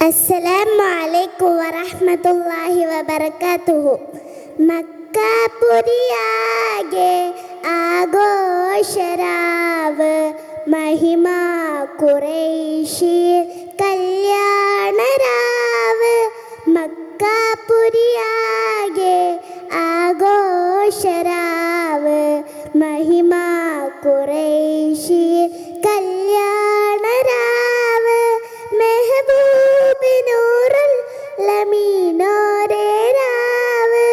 അസ്സലാമു അലൈക്കും വറഹ്മത്തുള്ളാഹി വബറകാതുഹു. മക്കാപുരിയാകെ ആഘോഷരാവ്, മഹിമ ഖുറൈശി കല്യാണരാവ്. മക്കാപുരിയാകെ ആഘോഷരാവ്, മഹിമ ഖുറൈശി കല്യാണരാവ്. മെഹബൂബ് നൂറുൽ ലമീനോരേ രാവ്,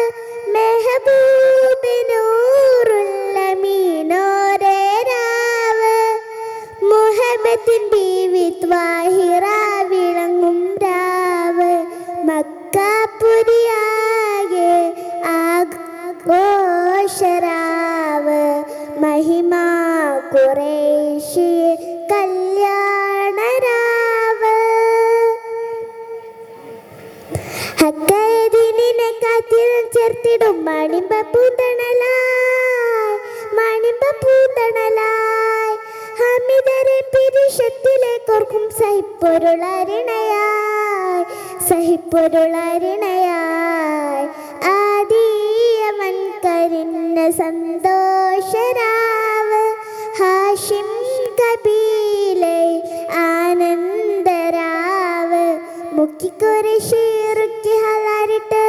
മെഹബൂബ് നൂറുൽ ലമീനോരേ രാവ്. മുഹമ്മദിൻ ബീവി ത്വാഹിറ വിളങ്ങും രാവ്, മക്കാപുരിയാകെ ആഘോഷരാവ്, മഹിമ ഖുറൈശി കല്യാണരാവ്. ഹക്കൈദിനെ കാറ്റിൽ ചേർത്തിടും മണിമ്പൂതണലായി, ഹമിദരെ പിരിശത്തിലേക്കോർക്കും സഹിപ്പൊരുളരിണയായി. ആദിയവൻ കരിന്ന സന്തോഷരാവ്, ഹാഷിം കബീലെ ആനന്ദരാവ്. മുക്കിക്കുരിശിറുക്കി ഹലാരിട്ട്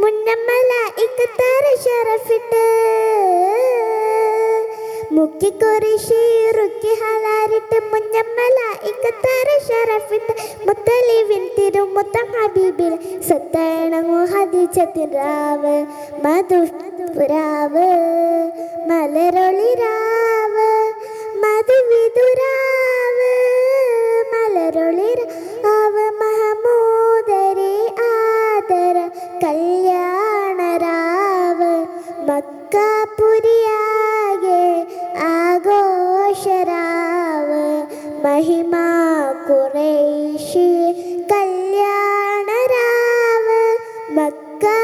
മുന്നമലായിക്കത്തറ ശറഫിട്ട്, മുക്കിക്കുരിശിറുക്കി ഹലാരിട്ട് മുന്നമലായിക്കത്തറ ശറഫിട്ട്. മുത്തലിവിൻ തിരുമുത്തം ഹബീബിൽ സത്തണങ്ങു ഹദീജത്തിൻ രാവ്, മധുരാവ് മലരൊളിരാവ്, മധുവിതുരാവ് മലരൊളിരാവ്. മഹമൂദരെ ആദര കല്യാണരാവ്, മക്കാപുരിയാകെ ആഘോഷരാവ്, മഹിമ ഖുറൈശി കല്യാണരാവ്. മക്കാപുരിയാകെ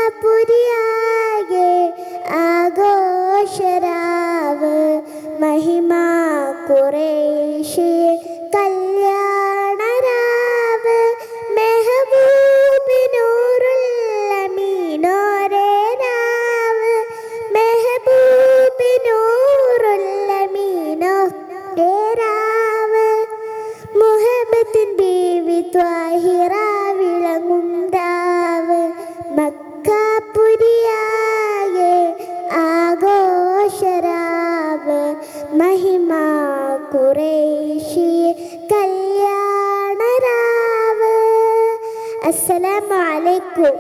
ആഘോഷരാവ്, മഹിമ ഖുറൈശി കല്യാണരാവ്. മെഹബൂബ് നൂറുൽ ലമീനോരേ രാവ്, മെഹബൂബ് നൂറുൽ ലമീനോരേ രാവ്. മുഹമ്മദിൻ ബീവി ത്വാഹിറ വിളങ്ങും രാവ്, മക്കാപുരിയാകെ ആഘോഷരാവ്, മഹിമ ഖുറൈശി കല്യാണരാവ്. അസ്സലാമു അലൈക്കും.